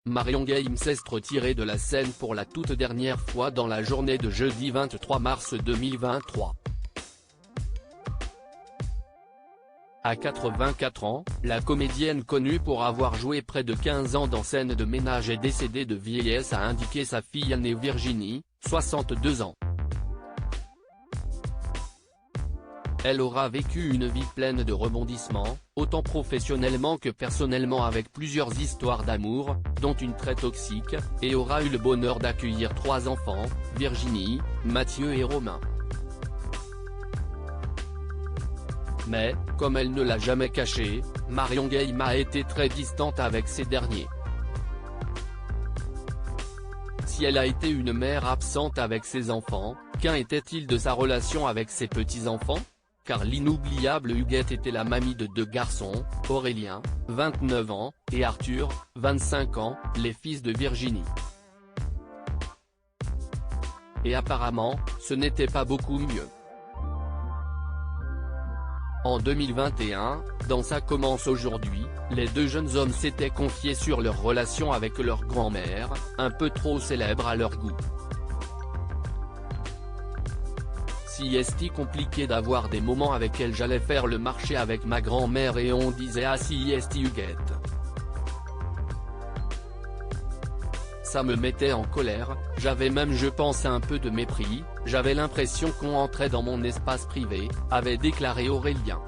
Marion Gaye s'est retirée de la scène pour la toute dernière fois dans la journée de jeudi 23 mars 2023. À 84 ans, la comédienne connue pour avoir joué près de 15 ans dans Scène de ménage est décédée de vieillesse, a indiqué sa fille aînée Virginie, 62 ans. Elle aura vécu une vie pleine de rebondissements, autant professionnellement que personnellement, avec plusieurs histoires d'amour, dont une très toxique, et aura eu le bonheur d'accueillir 3 enfants, Virginie, Mathieu et Romain. Mais, comme elle ne l'a jamais caché, Marion Gaye a été très distante avec ces derniers. Si elle a été une mère absente avec ses enfants, qu'en était-il de sa relation avec ses petits-enfants? Car l'inoubliable Huguette était la mamie de 2 garçons, Aurélien, 29 ans, et Arthur, 25 ans, les fils de Virginie. Et apparemment, ce n'était pas beaucoup mieux. En 2021, dans Ça commence aujourd'hui, les 2 jeunes hommes s'étaient confiés sur leur relation avec leur grand-mère, un peu trop célèbre à leur goût. Si est compliqué d'avoir des moments avec elle, j'allais faire le marché avec ma grand-mère et on disait ah si est Huguette. Ça me mettait en colère, j'avais même je pense un peu de mépris, j'avais l'impression qu'on entrait dans mon espace privé, avait déclaré Aurélien.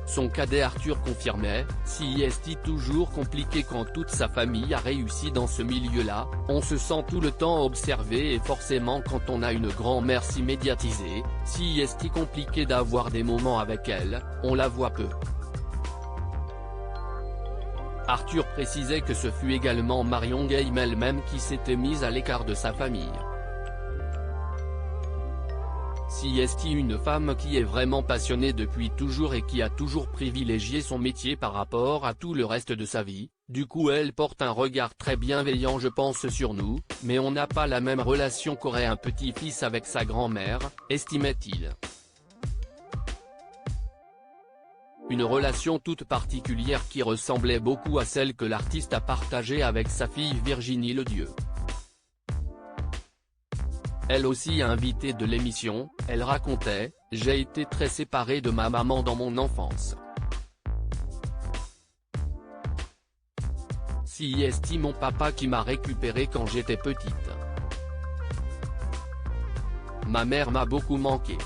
Son cadet Arthur confirmait, si est toujours compliqué quand toute sa famille a réussi dans ce milieu-là, on se sent tout le temps observé et forcément quand on a une grand-mère si médiatisée, si est compliqué d'avoir des moments avec elle, on la voit peu. Arthur précisait que ce fut également Marion Gaye elle-même qui s'était mise à l'écart de sa famille. Si est une femme qui est vraiment passionnée depuis toujours et qui a toujours privilégié son métier par rapport à tout le reste de sa vie, du coup elle porte un regard très bienveillant je pense sur nous, mais on n'a pas la même relation qu'aurait un petit-fils avec sa grand-mère, estimait-il. Une relation toute particulière qui ressemblait beaucoup à celle que l'artiste a partagée avec sa fille Virginie Ledieu. Elle aussi invitée de l'émission, elle racontait « J'ai été très séparée de ma maman dans mon enfance. Si est mon papa qui m'a récupérée quand j'étais petite. Ma mère m'a beaucoup manqué.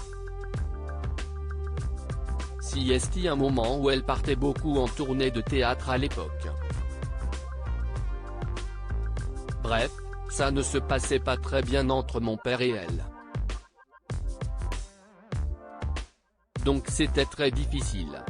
Si est un moment où elle partait beaucoup en tournée de théâtre à l'époque. Bref, ça ne se passait pas très bien entre mon père et elle. Donc c'était très difficile.